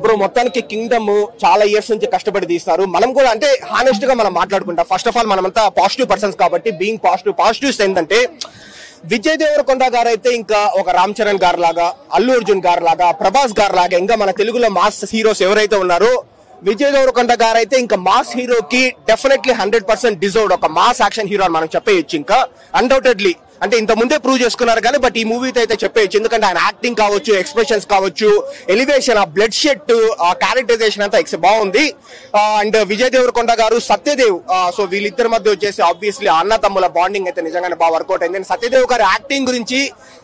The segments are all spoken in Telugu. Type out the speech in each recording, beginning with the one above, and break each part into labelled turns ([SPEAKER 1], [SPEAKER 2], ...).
[SPEAKER 1] బ్రో మొత్తానికి కింగ్డమ్ చాలా ఇయర్స్ నుంచి కష్టపడి తీస్తారు. మనం కూడా అంటే హానెస్ట్ గా మనం మాట్లాడుకుంటాం. ఫస్ట్ ఆఫ్ ఆల్ మనమంతా పాజిటివ్ పర్సన్స్ కాబట్టి బీయింగ్ పాజిటివ్స్ ఏంటంటే విజయ్ దేవరకొండ గారు అయితే ఇంకా ఒక రామ్ చరణ్ గారు లాగా, అల్లు అర్జున్ గారు లాగా, ప్రభాస్ గారు లాగా ఇంకా మన తెలుగులో మాస్ హీరోస్ ఎవరైతే ఉన్నారో విజయ్ దేవరకొండ గారు అయితే ఇంకా మాస్ హీరోకి డెఫినెట్లీ 100% డిజర్వ్డ్ ఒక మాస్ యాక్షన్ హీరో అని మనం చెప్పేయచ్చు. ఇంకా అన్డౌటెడ్లీ అంటే ఇంత ముందే ప్రూవ్ చేసుకున్నారు కానీ బట్ ఈ మూవీతో అయితే చెప్పేయచ్చు. ఎందుకంటే ఆయన యాక్టింగ్ కావచ్చు, ఎక్స్ప్రెషన్స్ కావచ్చు, ఎలివేషన్, ఆ బ్లడ్ షెట్, ఆ క్యారెక్టరైజేషన్ అంతా బాగుంది. అండ్ విజయ్ దేవరకొండ గారు, సత్యదేవ్, సో వీళ్ళిద్దరి మధ్య వచ్చేసి ఆబ్వియస్లీ అన్న తమ్ముల బాండింగ్ అయితే నిజంగానే బాగా వర్కౌట్ అయింది. సత్యదేవ్ గారి యాక్టింగ్ గురించి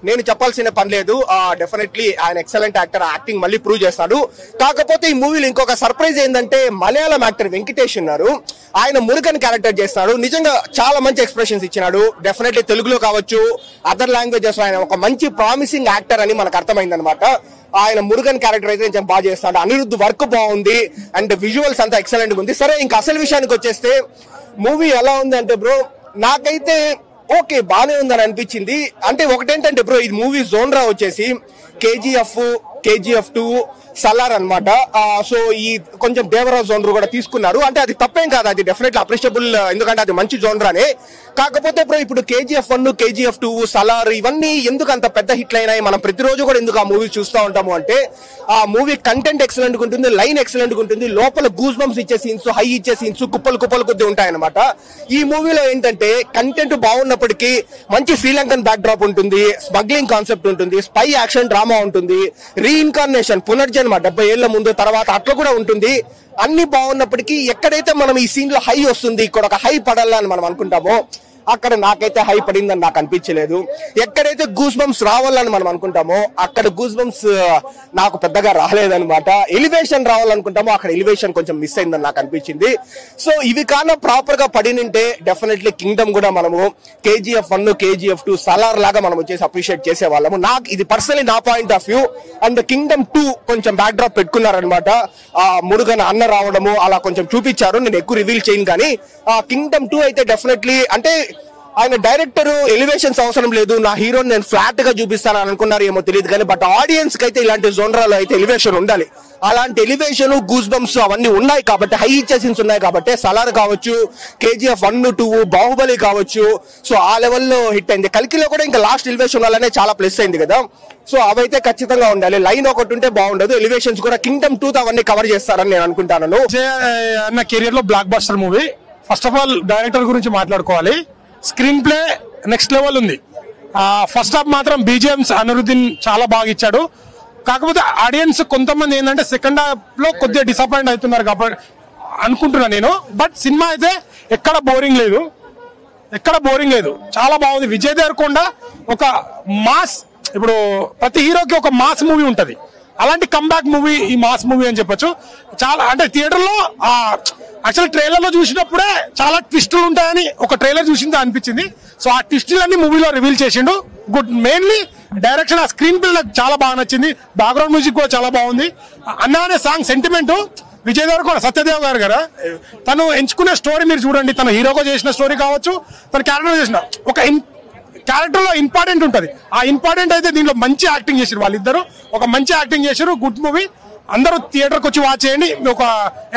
[SPEAKER 1] నేను చెప్పాల్సిన పని లేదు. డెఫినెట్లీ ఆయన ఎక్సలెంట్ యాక్టర్, యాక్టింగ్ మళ్ళీ ప్రూవ్ చేస్తాడు. కాకపోతే ఈ మూవీలో ఇంకొక సర్ప్రైజ్ ఏంటంటే మలయాళం యాక్టర్ వెంకటేష్ ఉన్నారు, ఆయన మురుగన్ క్యారెక్టర్ చేస్తున్నాడు. నిజంగా చాలా మంచి ఎక్స్ప్రెషన్స్ ఇచ్చినాడు. డెఫినెట్లీ తెలుగులో కావచ్చు, అదర్ లాంగ్వేజెస్ ఆయన ఒక మంచి ప్రామిసింగ్ యాక్టర్ అని మనకు అర్థమైంది అనమాట. ఆయన మురుగన్ క్యారెక్టర్ అయితే కొంచెం బాగా చేస్తాడు. అనిరుద్ధ్ వర్క్ బాగుంది అండ్ విజువల్స్ అంతా ఎక్సలెంట్ గా ఉంది. సరే ఇంకా అసలు విషయానికి వచ్చేస్తే మూవీ ఎలా ఉంది అంటే బ్రో నాకైతే ఓకే బానే ఉందని అనిపించింది. అంటే ఒకటేంటంటే బ్రో ఈ మూవీ జోన్రా వచ్చేసి KGF 2 సలార్ అనమాట. సో ఈ కొంచెం దేవరా జోనర్ కూడా తీసుకున్నారు. అంటే అది తప్పేం కాదు, అది డెఫినెట్లీ అప్రిషియబుల్, ఎందుకంటే అది మంచి జోనరానే. కాకపోతే ఇప్పుడు ఇప్పుడు KGF 1, KGF 2, సలార్ ఇవన్నీ ఎందుకు అంత పెద్ద హిట్లు అయినాయి, మనం ప్రతిరోజు కూడా ఎందుకు ఆ మూవీ చూస్తూ ఉంటాము అంటే ఆ మూవీ కంటెంట్ ఎక్సలెంట్ గా ఉంటుంది, లైన్ ఎక్సలెంట్ గా ఉంటుంది, లోపల గూస్ బంప్స్ ఇచ్చే సీన్స్, హై ఇచ్చే సీన్స్ కుప్పలు కొద్ది ఉంటాయన్నమాట. ఈ మూవీలో ఏంటంటే కంటెంట్ బాగున్నప్పటికీ మంచి శ్రీలంకన్ బ్యాక్ డ్రాప్ ఉంటుంది, స్మగ్లింగ్ కాన్సెప్ట్ ఉంటుంది, స్పై యాక్షన్ డ్రామా ఉంటుంది, రీఇన్కార్నేషన్ పునర్జన్మ 70 ఏళ్ల ముందు తర్వాత అట్లా కూడా ఉంటుంది. అన్ని బాగున్నప్పటికీ ఎక్కడైతే మనం ఈ సీన్ లో హై వస్తుంది, ఇక్కడ ఒక హై పడాలని మనం అనుకుంటామో అక్కడ నాకైతే హై పడిందని నాకు అనిపించలేదు. ఎక్కడైతే గూస్ బంప్స్ రావాలని మనం అనుకుంటామో అక్కడ గూస్ బంప్స్ నాకు పెద్దగా రాలేదనమాట. ఎలివేషన్ రావాలనుకుంటామో అక్కడ ఎలివేషన్ కొంచెం మిస్ అయిందని నాకు అనిపించింది. సో ఇవి కాన ప్రాపర్ గా పడినంటే డెఫినెట్లీ కింగ్డమ్ కూడా మనము KGF 1, KGF 2 సలార్ లాగా మనం వచ్చేసి అప్రిషియేట్ చేసే వాళ్ళము. నాకు ఇది పర్సనలీ నా point of view. And Kingdom 2 కొంచెం బ్యాక్ డ్రాప్ పెట్టుకున్నారనమాట. మురుగన్ అన్న రావడము అలా కొంచెం చూపించారు, నేను ఎక్కువ రివీల్ చేయను. కానీ కింగ్డమ్ 2 అయితే డెఫినెట్లీ అంటే ఆయన డైరెక్టర్ ఎలివేషన్స్ అవసరం లేదు, నా హీరోని నేను ఫ్లాట్ గా చూపిస్తాను అనుకున్నారు ఏమో తెలియదు కానీ బట్ ఆడియన్స్ కి అయితే ఇలాంటి జోనరాలో అయితే ఎలివేషన్ ఉండాలి. అలాంటి ఎలివేషన్, గూస్ బంప్స్ అవన్నీ ఉన్నాయి కాబట్టి, హై ఇచ్చే సీన్స్ ఉన్నాయి కాబట్టి సలార్ కావచ్చు, KGF 1, 2, బాహుబలి కావచ్చు, సో ఆ లెవెల్లో హిట్ అయింది. కల్కిలో కూడా ఇంకా లాస్ట్ ఎలివేషన్ వల్లనే చాలా ప్లస్ అయింది కదా. సో అవైతే ఖచ్చితంగా ఉండాలి. లైన్ ఒకటి ఉంటే బాగుండదు, ఎలివేషన్స్ కూడా కింగ్డమ్ 2 అవన్నీ కవర్ చేస్తారని నేను అనుకుంటాను.
[SPEAKER 2] అన్న కెరియర్ లో block buster movie. First of all director గురించి మాట్లాడుకోవాలి. స్క్రీన్ ప్లే నెక్స్ట్ లెవెల్ ఉంది. ఫస్ట్ హాఫ్ మాత్రం BGMs అనిరుద్దీన్ చాలా బాగా ఇచ్చాడు. కాకపోతే ఆడియన్స్ కొంతమంది ఏంటంటే సెకండ్ హాఫ్ లో కొద్దిగా డిసప్పాయింట్ అవుతున్నారు కాబట్టి అనుకుంటున్నా నేను. బట్ సినిమా అయితే ఎక్కడ బోరింగ్ లేదు, చాలా బాగుంది. విజయ్ దేవరకొండ ఒక మాస్, ఇప్పుడు ప్రతి హీరోకి ఒక మాస్ మూవీ ఉంటది, అలాంటి కంబ్యాక్ మూవీ ఈ మాస్ మూవీ అని చెప్పొచ్చు. చాలా అంటే థియేటర్ లో యాక్చువల్ ట్రైలర్ లో చూసినప్పుడే చాలా ట్విస్టులు ఉంటాయని ఒక ట్రైలర్ చూసింది అనిపించింది. సో ఆ ట్విస్టులన్నీ మూవీలో రివీల్ చేసిండు. గుడ్. మెయిన్లీ డైరెక్షన్, ఆ స్క్రీన్ ప్లే నాకు చాలా బాగా నచ్చింది. బ్యాక్గ్రౌండ్ మ్యూజిక్ కూడా చాలా బాగుంది. అన్న అనే సాంగ్ సెంటిమెంట్ విజయ్ దేవరకొండ, సత్యదేవ్ గారు కదా తను ఎంచుకునే స్టోరీ మీరు చూడండి. తను హీరోగా చేసిన స్టోరీ కావచ్చు, తన క్యారెక్టర్ చేసిన ఒక క్యారెక్టర్ లో ఇంపార్టెంట్ ఉంటుంది. ఆ ఇంపార్టెంట్ అయితే దీంట్లో మంచి యాక్టింగ్ చేశారు వాళ్ళిద్దరు, ఒక మంచి యాక్టింగ్ చేశారు. Good movie. అందరూ థియేటర్కి వచ్చి వాచ్ చేయండి. ఒక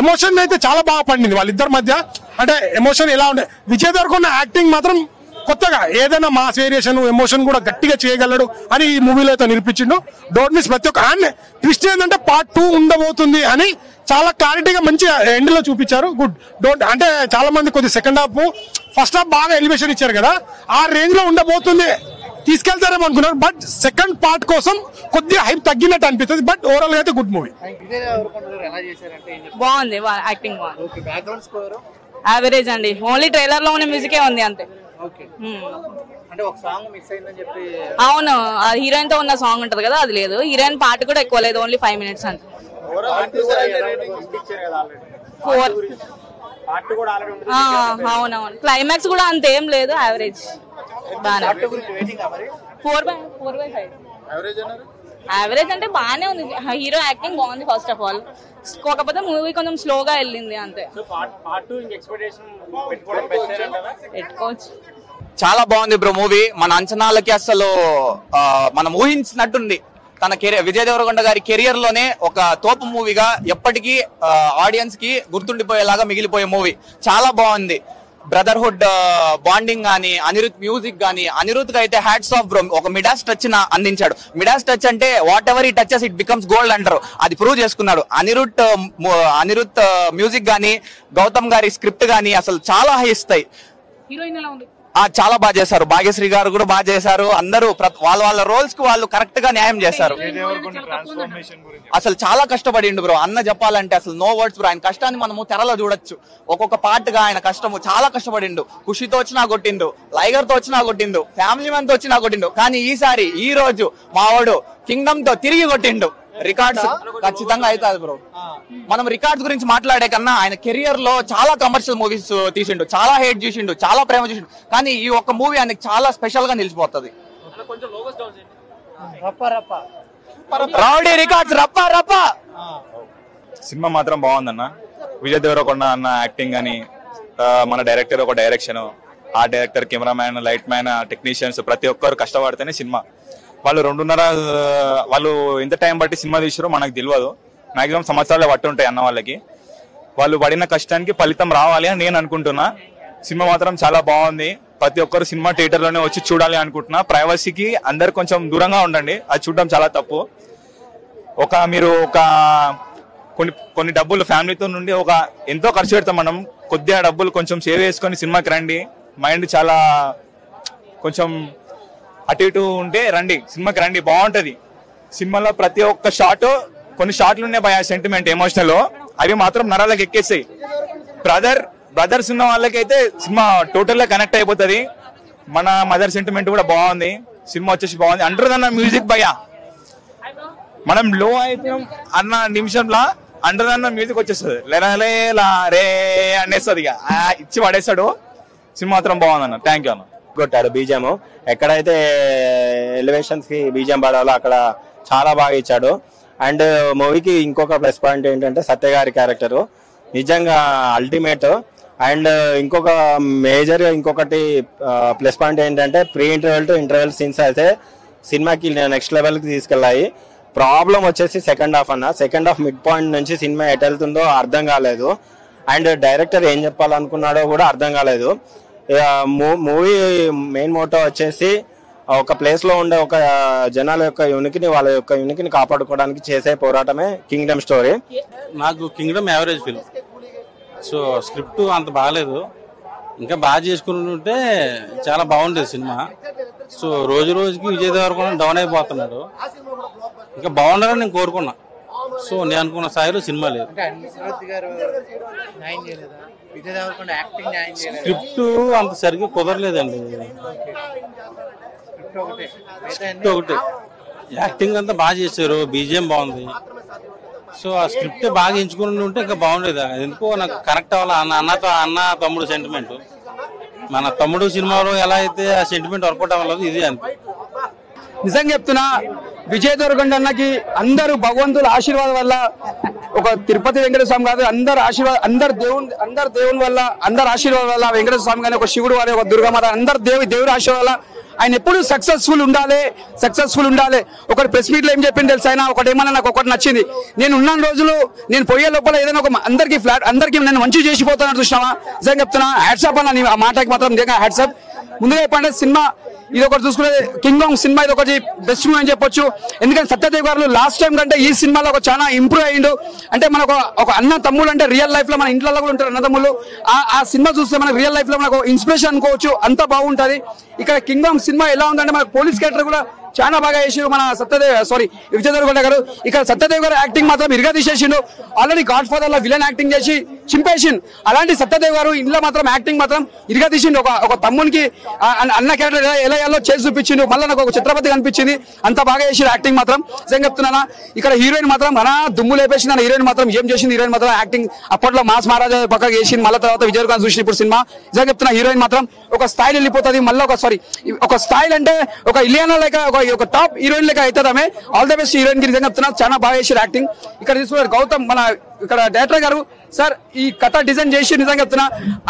[SPEAKER 2] ఎమోషన్ అయితే చాలా బాగా పండింది వాళ్ళిద్దరి మధ్య. అంటే ఎమోషన్ ఎలా ఉండే, విజయ్ దేవరకొండ యాక్టింగ్ మాత్రం కొత్తగా ఏదైనా మాస్ వేరియేషన్, ఎమోషన్ కూడా గట్టిగా చేయగలడు అని ఈ మూవీలో అయితే నిరూపించిండు. Don't miss. ప్రతి ఒక్క అండ్ ట్విస్ట్ ఏంటంటే పార్ట్ 2 ఉండబోతుంది అని చాలా క్లారిటీగా మంచి ఎండ్ లో చూపించారు. గుడ్. డోంట్ అంటే చాలా మంది కొద్ది సెకండ్ హాఫ్, ఫస్ట్ హాఫ్ బాగా ఎలివేషన్ ఇచ్చారు కదా, ఆ రేంజ్ లో ఉండబోతుంది తీసుకెళ్తారేమో అనుకున్నారు. బట్ సెకండ్ పార్ట్ కోసం కొద్దిగా హైప్ తగ్గినట్టు అనిపిస్తుంది. బట్ ఓవరాల్ గా అయితే గుడ్ మూవీ.
[SPEAKER 3] బాగుంది, యాక్టింగ్ బాగుంది. యావరేజ్ అండి, ఓన్లీ ట్రైలర్ లో ఉన్న మ్యూజికే ఉంది అంతే. అవును, హీరోయిన్ తో ఉన్న సాంగ్ ఉంటది కదా అది లేదు. హీరోయిన్ పాట కూడా ఎక్కువ లేదు, ఓన్లీ 5 minutes అంతే. 4. అవునవును, క్లైమాక్స్ కూడా అంతేం లేదు, యావరేజ్. 4/5 యావరేజ్ అంటే బాగానే ఉంది. హీరో యాక్టింగ్ బాగుంది ఫస్ట్ ఆఫ్ ఆల్. కాకపోతే మూవీ కొంచెం స్లోగా వెళ్ళింది అంతే. పెట్టుకోవచ్చు.
[SPEAKER 4] చాలా బాగుంది బ్రో మూవీ. మన అంచనాలకి అసలు మనం ఊహించినట్టుంది. తన కెరీర్ విజయ్ దేవరకొండ గారి కెరియర్ లోనే ఒక తోపు మూవీగా ఎప్పటికీ ఆడియన్స్ కి గుర్తుండిపోయేలాగా మిగిలిపోయే మూవీ. చాలా బాగుంది. బ్రదర్హుడ్ బాండింగ్ గానీ, అనిరుద్ మ్యూజిక్ గానీ, అనిరుద్ కి అయితే హ్యాట్స్ ఆఫ్ బ్రో. ఒక మిడాస్ టచ్ అందించాడు. మిడాస్ టచ్ అంటే వాట్ ఎవర్ ఈ టచెస్ ఇట్ బికమ్స్ గోల్డ్ అంటారు. అది ప్రూవ్ చేసుకున్నాడు. అనిరుద్ మ్యూజిక్ గానీ, గౌతమ్ గారి స్క్రిప్ట్ గానీ అసలు చాలా హై ఇస్తాయి.
[SPEAKER 3] హీరోయిన్ ఎలా ఉంది?
[SPEAKER 4] చాలా బాగా చేశారు. భాగ్యశ్రీ గారు కూడా బాగా చేశారు. అందరూ వాళ్ళ రోల్స్ కి వాళ్ళు కరెక్ట్ గా న్యాయం చేశారు. అసలు చాలా కష్టపడిండు బ్రో. అన్న చెప్పాలంటే అసలు నో వర్డ్స్ బ్రో. ఆయన కష్టాన్ని మనము తెరలో చూడొచ్చు. ఒక్కొక్క పార్ట్ గా ఆయన కష్టము చాలా కష్టపడిండు. ఖుషితో వచ్చినా కొట్టిండు, లైగర్ తో వచ్చినా కొట్టిండు, ఫ్యామిలీ మ్యాన్ తో వచ్చినా కొట్టిండు. కానీ ఈ రోజు మావాడు కింగ్డమ్ తో తిరిగి కొట్టిండు. రికార్డ్స్ ఖచ్చితంగా అవుతుంది బ్రో. మనం రికార్డ్స్ గురించి మాట్లాడే కన్నా ఆయన కెరియర్ లో చాలా కమర్షియల్ మూవీస్ తీసిండు, చాలా హేట్ చేసిండు, చాలా ప్రేమ చేసిండు. కానీ ఈ ఒక్క మూవీ ఆయనకి చాలా స్పెషల్ గా నిలిచిపోతుంది. రౌడీ రికార్డ్స్ రప్ప రప్ప.
[SPEAKER 5] సినిమా మాత్రం బాగుందన్న. విజయ్ దేవరకొండ అన్న యాక్టింగ్ అని, మన డైరెక్టర్ ఒక డైరెక్షన్, ఆ director, cameraman, light man, technicians ప్రతి ఒక్కరు కష్టపడితేనే సినిమా. వాళ్ళు 2.5 వాళ్ళు ఎంత టైం బట్టి సినిమా తీసారో మనకు తెలియదు. మాక్సిమం సంవత్సరాలు పట్టి ఉంటాయి అన్న వాళ్ళకి. వాళ్ళు పడిన కష్టానికి ఫలితం రావాలి అని నేను అనుకుంటున్నా. సినిమా మాత్రం చాలా బాగుంది. ప్రతి ఒక్కరు సినిమా థియేటర్ లోనే వచ్చి చూడాలి అనుకుంటున్నా. ప్రైవసీకి అందరు కొంచెం దూరంగా ఉండండి. అది చూడడం చాలా తప్పు. మీరు కొన్ని డబ్బులు ఫ్యామిలీతో నుండి ఎంతో ఖర్చు పెడతాం మనం. కొద్దిగా డబ్బులు కొంచెం సేవ్ చేసుకొని సినిమాకి రండి. మైండ్ చాలా కొంచెం అటు ఇటు ఉంటే రండి, సినిమాకి రండి, బాగుంటది. సినిమాలో ప్రతి ఒక్క షాట్, కొన్ని షాట్లు ఉన్నాయి భయ సెంటిమెంట్, ఎమోషనల్, అవి మాత్రం నరాలకు ఎక్కేస్తాయి. బ్రదర్స్ ఉన్న వాళ్ళకైతే సినిమా టోటల్ గా కనెక్ట్ అయిపోతుంది. మన మదర్ సెంటిమెంట్ కూడా బాగుంది. సినిమా వచ్చేసి బాగుంది. అండర్దన్న మ్యూజిక్ భయ, మనం లో అయిపోయాం అన్న నిమిషంలో అండర్దన్న మ్యూజిక్ వచ్చేస్తుంది. లేలా రే అనేస్తుంది, ఇక ఇచ్చి పడేస్తాడు. సినిమా మాత్రం బాగుందన్న. థ్యాంక్ యూ అన్న.
[SPEAKER 6] కొట్టాడు బీజం. ఎక్కడైతే ఎలివేషన్స్ కి బీజం పడాలో అక్కడ చాలా బాగా ఇచ్చాడు. అండ్ మూవీకి ఇంకొక ప్లస్ పాయింట్ ఏంటంటే సత్య గారి క్యారెక్టర్ నిజంగా అల్టిమేట్. అండ్ ఇంకొక మేజర్ ఇంకొకటి ప్లస్ పాయింట్ ఏంటంటే pre interval to interval scenes అయితే సినిమాకి నెక్స్ట్ లెవెల్ కి తీసుకెళ్ళాయి. ప్రాబ్లం వచ్చేసి సెకండ్ హాఫ్ అన్న. సెకండ్ హాఫ్ మిడ్ పాయింట్ నుంచి సినిమా ఎటు వెళ్తుందో అర్థం కాలేదు. అండ్ డైరెక్టర్ ఏం చెప్పాలనుకున్నాడో కూడా అర్థం కాలేదు. మూవీ మెయిన్ మోటో వచ్చేసి ఒక ప్లేస్ లో ఉండే ఒక జనాల యొక్క యూనిక్ని, వాళ్ళ యొక్క యూనిక్ని కాపాడుకోవడానికి చేసే పోరాటమే కింగ్డమ్ స్టోరీ.
[SPEAKER 7] నాకు Kingdom average film. So script అంత బాగాలేదు. ఇంకా బాగా చేసుకుంటుంటే చాలా బాగుండేది సినిమా. సో రోజు రోజుకి విజయ్ దేవరకొండ డౌన్ అయిపోతున్నాడు. ఇంకా బాగుండాలని నేను కోరుకున్నా. సో నేను అనుకున్న స్థాయిలో సినిమా లేదు. స్క్రిప్ట్ అంత సరిగ్గా కుదరలేదండి. స్క్రిప్ట్ ఒకటి, యాక్టింగ్ అంతా బాగా చేశారు, బీజిఎం బాగుంది. సో ఆ స్క్రిప్ట్ బాగా ఎంచుకుని ఉంటే ఇంకా బాగుండేది. ఎందుకో నాకు కనెక్ట్ అవ్వాలి. అన్న తమ్ముడు సెంటిమెంట్. మన తమ్ముడు సినిమాలో ఎలా అయితే ఆ సెంటిమెంట్ వర్కౌట్ అవ్వలేదు, ఇది అంతే.
[SPEAKER 8] నిజంగా చెప్తున్నా, విజయ్ దేవరకొండ అన్నకి అందరూ భగవంతుల ఆశీర్వాదం వల్ల, ఒక తిరుపతి వెంకటేశ్వర స్వామి కాదు, అందరు దేవుని వల్ల, అందరు ఆశీర్వాదం వల్ల, వెంకటేశ్వర స్వామి కానీ, ఒక శివుడు వారి, ఒక దుర్గామాత, అందరు దేవుడి ఆశీర్వాదం వల్ల ఆయన ఎప్పుడు సక్సెస్ఫుల్ ఉండాలి. ఒకటి ప్రెస్ మీట్ లో ఏం చెప్పింది తెలుసు ఆయన, ఒకటి ఏమన్నా నాకు ఒకటి నచ్చింది. నేను ఉన్న రోజులు నేను పోయే లోపల ఏదైనా ఒక అందరికి నేను మంచి చేసిపోతాను చూసినావా. నిజంగా చెప్తున్నా, హ్యాట్సాప్ అన్న. ఆ మాటకి మాత్రం నిజంగా హ్యాట్సాప్. ముందుగా చెప్పండి, సినిమా ఇది ఒకటి చూసుకునే కింగ్డమ్ సినిమా ఇది ఒకటి బెస్ట్ మూవీ అని చెప్పొచ్చు. ఎందుకంటే సత్యదేవ్ గారు లాస్ట్ టైం కంటే ఈ సినిమాలో ఒక చాలా ఇంప్రూవ్ అయ్యిండు. అంటే మనకు ఒక అన్న తమ్ముడు అంటే రియల్ లైఫ్ లో మన ఇంట్లో కూడా ఉంటారు అన్న తమ్ముళ్ళు. ఆ సినిమా చూస్తే మనకు రియల్ లైఫ్ లో మనకు ఇన్స్పిరేషన్ అనుకోవచ్చు. అంత బాగుంటది. ఇక్కడ కింగ్డమ్ సినిమా ఎలా ఉందంటే మనకు పోలీస్ క్యారెక్టర్ కూడా చాలా బాగా చేసిండు మన విజయ్ దేవరకొండ గారు. ఇక్కడ సత్యదేవ్ గారు యాక్టింగ్ మాత్రం ఇరుగా తీసేసిండు. ఆల్రెడీ గాడ్ ఫాదర్ లో విలన్ యాక్టింగ్ చేసి చింపేసిండు. అలాంటి సత్యదేవ్ గారు ఇంట్లో మాత్రం యాక్టింగ్ మాత్రం ఇరుగా తీసిండు. ఒక తమ్మునికి అన్న క్యారెక్టర్ ఎలా చేసి చూపించిండు. మళ్ళీ నాకు ఒక చిత్రపతి కనిపించింది. అంత బాగా చేసిండు యాక్టింగ్ మాత్రం. నిజంగా చెప్తున్నానా, ఇక్కడ హీరోయిన్ మాత్రం దుమ్ము లేపేసింది. హీరోయిన్ మాత్రం ఏం చేసింది, హీరోయిన్ మాత్రం యాక్టింగ్ అప్పట్లో మాస్ మహారాజా పక్కగా చేసింది. మళ్ళీ తర్వాత విజయ్ దేవరకొండ చూసిన ఇప్పుడు సినిమా నిజంగా చెప్తున్నా, హీరోయిన్ మాత్రం ఒక స్థాయిలో వెళ్ళిపోతుంది. మళ్ళీ ఒక స్థాయిలో అంటే ఒక ఇలియానా లేక ఒక టాప్ హీరోయిన్ లెక్క అవుతుంది ఆమె. ఆల్ ద బెస్ట్ హీరోయిన్ కి నిజంగా చెప్తున్నా, చాలా బాగా చేసారు యాక్టింగ్. ఇక్కడ తీసుకున్నారు గౌతమ్, మన ఇక్కడ డైరెక్టర్ గారు సార్ ఈ కథ డిజైన్ చేసి నిజంగా చెప్తున్నా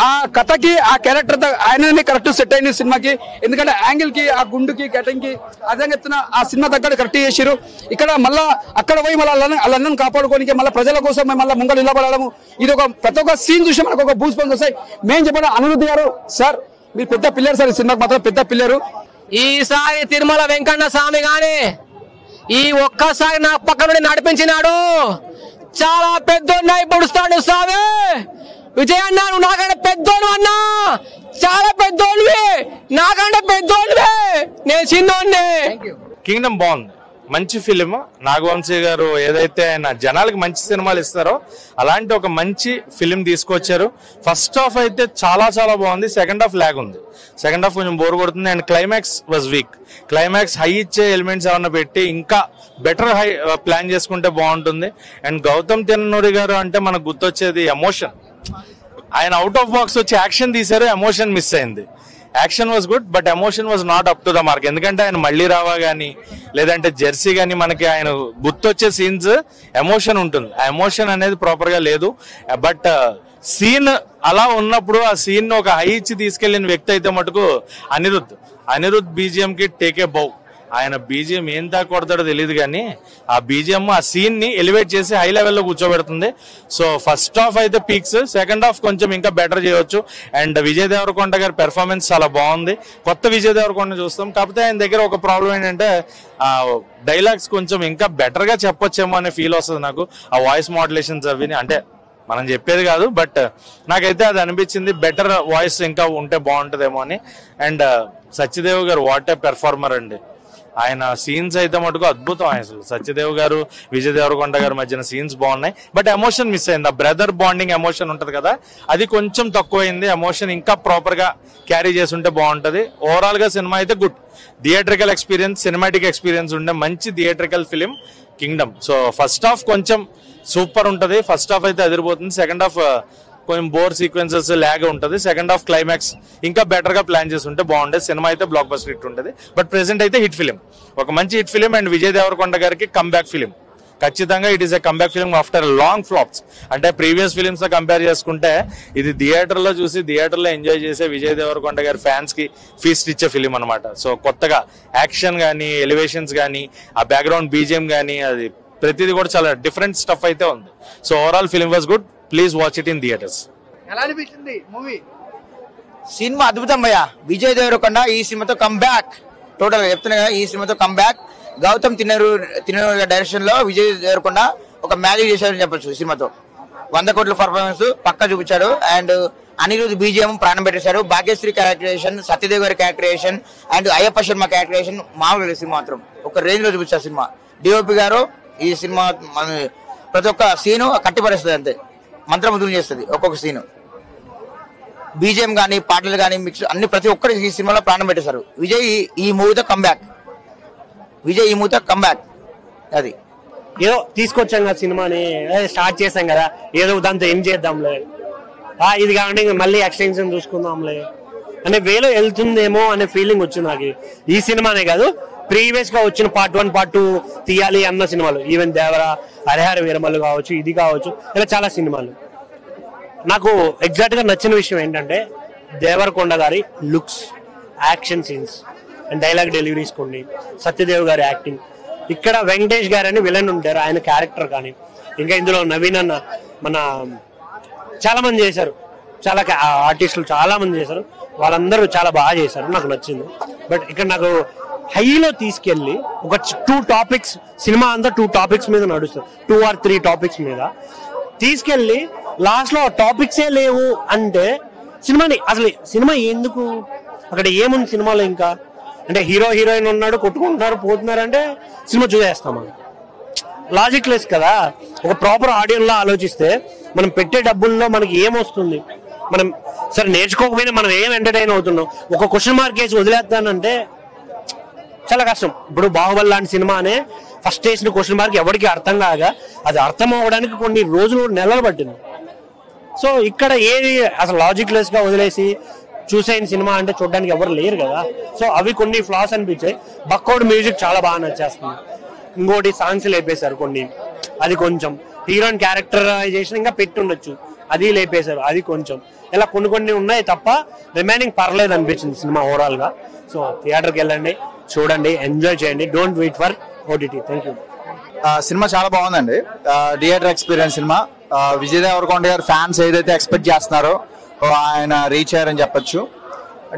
[SPEAKER 8] ఆ కథకి ఆ క్యారెక్టర్ ఆయననే కరెక్ట్ సెట్ అయింది సినిమాకి. ఎందుకంటే యాంగిల్ కి ఆ గుండుకి కటింగ్ కి అదే చెప్తున్నా ఆ సినిమా దగ్గర కరెక్ట్ చేసారు. ఇక్కడ మళ్ళా అక్కడ పోయి మళ్ళీ వాళ్ళని కాపాడుకోనికి మళ్ళీ ప్రజల కోసం మళ్ళీ ముంగడు నిలబడము ఇది ఒక ప్రతి ఒక్క సీన్ చూసి మనకు ఒక బూస్ పంప్స్ వస్తాయి. మేము చెప్పడం అనిరుద్ధ్ గారు సార్ మీరు పెద్ద పిల్లర్ సార్ ఈ సినిమాకి మాత్రం పెద్ద పిల్లరు.
[SPEAKER 9] ఈసారి తిరుమల వెంకన్న స్వామి గాని ఈ ఒక్కసారి నా పక్క నుండి నడిపించినాడు. చాలా పెద్దోడినై పొడుస్తాడు స్వామి. విజయ్ అన్నా నువ్వు నాకంటే పెద్దోడు అన్నా, చాలా పెద్దోడివి, నాకంటే పెద్దోడివే, నేను చిన్నోడిని.
[SPEAKER 10] కింగ్డమ్ బాగుంది, మంచి ఫిలిం. నాగవంశీ గారు ఏదైతే ఆయన జనాలకి మంచి సినిమాలు ఇస్తారో అలాంటి ఒక మంచి ఫిలిం తీసుకొచ్చారు. ఫస్ట్ హాఫ్ అయితే చాలా చాలా బాగుంది, సెకండ్ హాఫ్ లాగ్ ఉంది. సెకండ్ హాఫ్ కొంచెం బోర్ కొడుతుంది and climax was weak. Climax high ఇచ్చే ఎలిమెంట్స్ ఏమన్నా పెట్టి ఇంకా బెటర్ హై ప్లాన్ చేసుకుంటే బాగుంటుంది. అండ్ గౌతమ్ తిన్నూరి గారు అంటే మనకు గుర్తొచ్చేది ఎమోషన్. ఆయన అవుట్ ఆఫ్ బాక్స్ వచ్చి యాక్షన్ తీశారు, ఎమోషన్ మిస్ అయింది. Action was good but emotion was not up to the mark. ఎందుకంటే ఆయన మళ్ళీ రావా గానీ లేదంటే జెర్సీ గానీ మనకి ఆయన గుర్తొచ్చే సీన్స్ ఎమోషన్ ఉంటుంది, ఆ ఎమోషన్ అనేది ప్రాపర్ గా లేదు. బట్ సీన్ అలా ఉన్నప్పుడు ఆ సీన్ ఒక హై ఇచ్చి తీసుకెళ్లిన వ్యక్తి అయితే మటుకు అనిరుద్ధ్ బీజిఎం కి టేకే బౌ. ఆయన బీజిఎం ఏం దాకా కొడతాడో తెలియదు కానీ ఆ బీజిఎం ఆ సీన్ ని ఎలివేట్ చేసి హై లెవెల్లో కూర్చోబెడుతుంది. సో ఫస్ట్ హాఫ్ అయితే పీక్స్, సెకండ్ హాఫ్ కొంచెం ఇంకా బెటర్ చేయవచ్చు. అండ్ విజయ్ దేవరకొండ గారి పెర్ఫార్మెన్స్ చాలా బాగుంది. కొత్త విజయ్ దేవరకొండ చూస్తాం, కాకపోతే ఆయన దగ్గర ఒక ప్రాబ్లం ఏంటంటే ఆ డైలాగ్స్ కొంచెం ఇంకా బెటర్ గా చెప్పొచ్చేమో అనే ఫీల్ వస్తుంది నాకు. ఆ వాయిస్ మాడ్యులేషన్స్ అవి అంటే మనం చెప్పేది కాదు, బట్ నాకైతే అది అనిపించింది బెటర్ వాయిస్ ఇంకా ఉంటే బాగుంటుందేమో అని. అండ్ సత్యదేవ్ గారు వాట్ ఏ పెర్ఫార్మర్ అండి. ఆయన సీన్స్ అయితే మటుకు అద్భుతం. అసలు సత్యదేవ్ గారు విజయ్ దేవరకొండ గారి మధ్యన సీన్స్ బాగున్నాయి, బట్ ఎమోషన్ మిస్ అయింది. ఆ బ్రదర్ బాండింగ్ ఎమోషన్ ఉంటది కదా, అది కొంచెం తక్కువైంది. ఎమోషన్ ఇంకా ప్రాపర్ గా క్యారీ చేసి ఉంటే బాగుంటది. ఓవరాల్ గా సినిమా అయితే good theatrical experience, cinematic experience ఉండే మంచి theatrical film Kingdom. So first half కొంచెం సూపర్ ఉంటది, ఫస్ట్ హాఫ్ అయితే అదిరిపోతుంది. సెకండ్ హాఫ్ కొంచెం బోర్ సీక్వెన్సెస్ లాగ్ ఉంటది. సెకండ్ హాఫ్ క్లైమాక్స్ ఇంకా బెటర్ గా ప్లాన్ చేసి ఉంటే బాగుండేది. సినిమా అయితే బ్లాక్ బస్టర్ హిట్ ఉంటది. బట్ ప్రెసెంట్ అయితే హిట్ ఫిలిం, ఒక మంచి hit film. And Vijay Deverakonda గారికి కమ్బ్యాక్ ఫిలిం ఖచ్చితంగా. It is a comeback film after long flops. అంటే ప్రీవియస్ ఫిలిమ్స్ తో కంపేర్ చేసుకుంటే ఇది థియేటర్ లో చూసి థియేటర్ లో ఎంజాయ్ చేసే విజయ్ దేవరకొండ గారి ఫ్యాన్స్ కి ఫీస్ట్ ఇచ్చే ఫిలిం అనమాట. సో కొత్తగా యాక్షన్ గానీ, ఎలివేషన్స్ గానీ, ఆ బ్యాక్గ్రౌండ్ బీజిఎం గానీ, అది ప్రతిదీ కూడా చాలా డిఫరెంట్ స్టఫ్ అయితే ఉంది. So overall film was good. Please watch it in theatres.
[SPEAKER 8] ఎలా అనిపించింది మూవీ?
[SPEAKER 11] సినిమా అద్భుతం భయ్యా. విజయ్ దేవరకొండ ఈ సినిమాతో కమ్బ్యాక్, టోటల్ గా చెప్తున్నా కదా, ఈ సినిమాతో కమ్బ్యాక్. గౌతమ్ తిన్నూరి డైరెక్షన్ లో విజయ్ దేవరకొండ ఒక మ్యాజిక్ చేశారని చెప్పొచ్చు. సినిమాతో 100 కోట్ల పర్ఫార్మెన్స్ పక్కా చూపించాడు. అండ్ అనిరుద్ధ్ బీజిఎం ప్రాణం పెట్టేశారు. భాగ్యశ్రీ క్యారెక్టరైజేషన్, సత్యదేవ్ గారి characterization and Ayyappa Sharma characterization మామూలు సినిమా మాత్రం ఒక రేంజ్ లో చూపించారు సినిమా. డిఓపి గారు ఈ సినిమా ప్రతి ఒక్క సీను కట్టిపడేస్తుంది, అంతే మంత్రముద్రం చేస్తుంది ఒక్కొక్క సీను. బీజిఎం గానీ, పాటలు గానీ, మిక్స్ అన్ని ప్రతి ఒక్కరు ఈ సినిమాలో ప్రాణం పెట్టేశారు. విజయ్ ఈ మూవీతో కమ్బ్యాక్, విజయ్ ఈ మూవీతో కమ్బ్యాక్. అది
[SPEAKER 12] ఏదో తీసుకొచ్చాం కదా సినిమాని, స్టార్ట్ చేసాం కదా, ఏదో దాంతో ఏం చేద్దాంలే, ఇది కావండి మళ్ళీ ఎక్స్టెన్షన్ చూసుకుందాంలే అనే వేలో వెళ్తుందేమో అనే ఫీలింగ్ వచ్చింది నాకు. ఈ సినిమానే కాదు, ప్రీవియస్ గా వచ్చిన పార్ట్ 1, పార్ట్ 2 తీయాలి అన్న సినిమాలు, ఈవెన్ దేవరా, హరిహర వీరమల్లు కావచ్చు, ఇది కావచ్చు, ఇలా చాలా సినిమాలు. నాకు ఎగ్జాక్ట్ గా నచ్చిన విషయం ఏంటంటే దేవరకొండ గారి looks, action scenes and dialogue deliveries కొన్ని, సత్యదేవ్ గారి యాక్టింగ్. ఇక్కడ వెంకటేష్ గారు అని విలన్ ఉంటారు, ఆయన క్యారెక్టర్ కానీ, ఇంకా ఇందులో నవీన్ అన్న, మన చాలా మంది చేశారు, చాలా ఆర్టిస్టులు చాలా మంది చేశారు, వాళ్ళందరూ చాలా బాగా చేశారు, నాకు నచ్చింది. బట్ ఇక్కడ నాకు హైలో తీసుకెళ్లి ఒక 2 టాపిక్స్, సినిమా అంతా 2 టాపిక్స్ మీద నడుస్తుంది, 2 or 3 టాపిక్స్ మీద తీసుకెళ్లి లాస్ట్ లో టాపిక్సే లేవు అంటే సినిమాని అసలు సినిమా ఎందుకు, అక్కడ ఏముంది సినిమాలో ఇంకా అంటే హీరో హీరోయిన్ ఉన్నాడు, కొట్టుకుంటున్నారు, పోతున్నారు అంటే సినిమా చూసేస్తామా? లాజిక్ లెస్ కదా. ఒక ప్రాపర్ ఆడియన్స్ లో ఆలోచిస్తే మనం పెట్టే డబ్బుల్లో మనకి ఏమొస్తుంది, మనం సరే నేర్చుకోకపోయినా మనం ఏం ఎంటర్టైన్ అవుతున్నాం. ఒక క్వశ్చన్ మార్క్ వేసి వదిలేస్తానంటే చాలా కష్టం. ఇప్పుడు బాహుబలి లాంటి సినిమానే ఫస్ట్ వేసిన క్వశ్చన్ మార్క్ ఎవరికి అర్థం కాగా అది అర్థం అవ్వడానికి కొన్ని రోజులు, నెలలు పట్టింది. సో ఇక్కడ ఏది అసలు లాజిక్ లెస్ గా వదిలేసి చూసేయని సినిమా అంటే చూడడానికి ఎవరు లేరు కదా. సో అవి కొన్ని ఫ్లాస్ అనిపించాయి. బక్కోడ్ మ్యూజిక్ చాలా బాగా నచ్చేస్తుంది. ఇంకోటి సాంగ్స్ లేపేశారు కొన్ని, అది కొంచెం హీరోయిన్ క్యారెక్టరైజేషన్ ఇంకా పెట్టి ఉండొచ్చు, అది లేపేశారు. అది కొంచెం ఇలా కొన్ని ఉన్నాయి తప్ప రిమైనింగ్ పర్లేదు అనిపించింది సినిమా ఓవరాల్ గా. సో థియేటర్కి వెళ్ళండి, చూడండి, ఎంజాయ్ చేయండి. Don't wait for OTT. Thank you.
[SPEAKER 13] Cinema చాలా బాగుందండి. Theatre experience cinema. Vijay Deverakonda గారు ఫ్యాన్స్ ఏదైతే ఎక్స్పెక్ట్ చేస్తున్నారో ఆయన రీచ్ అయ్యారని చెప్పొచ్చు.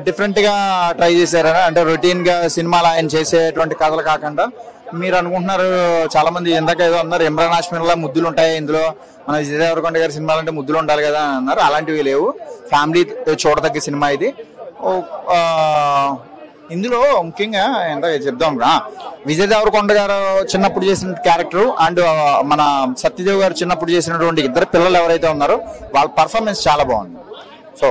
[SPEAKER 13] డిఫరెంట్ గా ట్రై చేశారని, అంటే రొటీన్ గా సినిమాలు ఆయన చేసేటువంటి కథలు కాకుండా మీరు అనుకుంటున్నారు చాలా మంది ఇందాక ఏదో అన్నారు ఇమ్రాన్ హాష్మిలా ముద్దులు ఉంటాయి ఇందులో, మన విజయ్ దేవరకొండ గారి సినిమాలు అంటే ముద్దులు ఉండాలి కదా అని అన్నారు. అలాంటివి లేవు. ఫ్యామిలీ చూడదగ్గ సినిమా ఇది. ఇందులో ముఖ్యంగా ఎంత చెప్దాం, విజయ్ దేవరకొండ గారు చిన్నప్పుడు చేసిన క్యారెక్టర్ అండ్ మన సత్యదేవ్ గారు చిన్నప్పుడు చేసినటువంటి ఇద్దరు పిల్లలు ఎవరైతే ఉన్నారో వాళ్ళ పర్ఫార్మెన్స్ చాలా బాగుంది. సో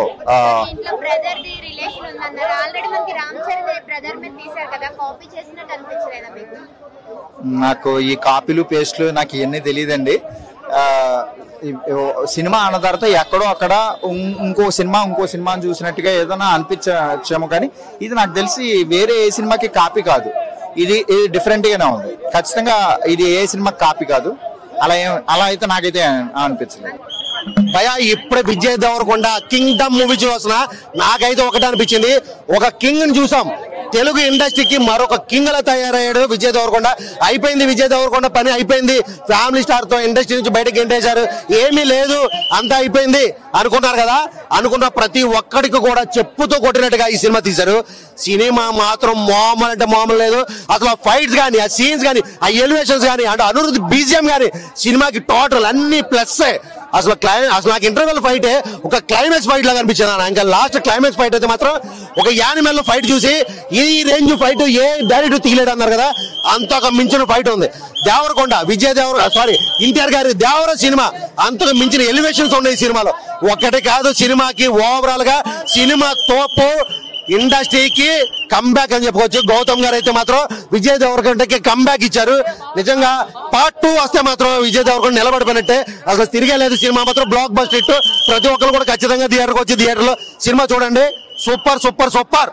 [SPEAKER 13] నాకు ఈ కాపీలు పేస్ట్లు నాకు ఇవన్నీ తెలియదండి. సినిమా అన్న తర్వాత ఎక్కడో అక్కడ ఇంకో సినిమాని చూసినట్టుగా ఏదైనా అనిపించేమో, కానీ ఇది నాకు తెలిసి వేరే ఏ సినిమాకి కాపీ కాదు. ఇది డిఫరెంట్ గానే ఉంది. ఖచ్చితంగా ఇది ఏ సినిమాకి కాపీ కాదు. అలా అయితే నాకైతే అనిపించలేదు.
[SPEAKER 14] భయ ఇప్పుడే విజయ్ దేవరకొండ కింగ్డమ్ మూవీ చూసిన నాకైతే ఒకటే అనిపించింది, ఒక కింగ్ ని చూసాం. తెలుగు ఇండస్ట్రీకి మరొక కింగ్ లా తయారయ్యాడు విజయ్ దేవరకొండ. అయిపోయింది విజయ్ దేవరకొండ పని అయిపోయింది. ఫ్యామిలీ స్టార్ తో ఇండస్ట్రీ నుంచి బయటకు గెంటేశారు, ఏమీ లేదు, అంతా అయిపోయింది అనుకున్నారు కదా. అనుకున్న ప్రతి ఒక్కడికి కూడా చెప్పుతో కొట్టినట్టుగా ఈ సినిమా తీశారు. సినిమా మాత్రం మామూలు అంటే మామూలు లేదు. అసలు ఫైట్స్ కానీ, ఆ సీన్స్ కానీ, ఆ ఎలివేషన్స్ కానీ, అంటే అనిరుద్ధ్ బీజిఎం కానీ సినిమాకి టోటల్ అన్ని ప్లస్. అసలు నాకు ఇంటర్వెల్ ఫైట్ ఒక క్లైమాక్స్ ఫైట్ లాగా అనిపించింది. ఇంకా లాస్ట్ క్లైమాక్స్ ఫైట్ అయితే మాత్రం ఒక యానిమల్ ఫైట్ చూసి ఈ రేంజ్ ఫైట్ ఏ డైరెక్టర్ తీయలేడు అన్నారు కదా, అంతకు మించిన ఫైట్ ఉంది. దేవరకొండ ఎన్టీఆర్ గారి దేవర సినిమా అంతకు మించిన ఎలివేషన్స్ ఉన్నాయి ఈ సినిమాలో. ఒకటి కాదు, సినిమాకి ఓవరాల్ గా సినిమా తోపు, ఇండస్ట్రీకి కంబ్యాక్ అని చెప్పుకోవచ్చు. గౌతమ్ గారు అయితే మాత్రం విజయ్ దేవరకొండకి కంబ్యాక్ ఇచ్చారు. నిజంగా పార్ట్ 2 వస్తే మాత్రం విజయ్ దేవరకొండ నిలబడిపోయినట్టే. అసలు తిరిగేలేదు. సినిమా మాత్రం బ్లాక్ బస్టర్ హిట్. ప్రతి ఒక్కరు కూడా ఖచ్చితంగా థియేటర్కి వచ్చి థియేటర్ లో సినిమా చూడండి. Super super super.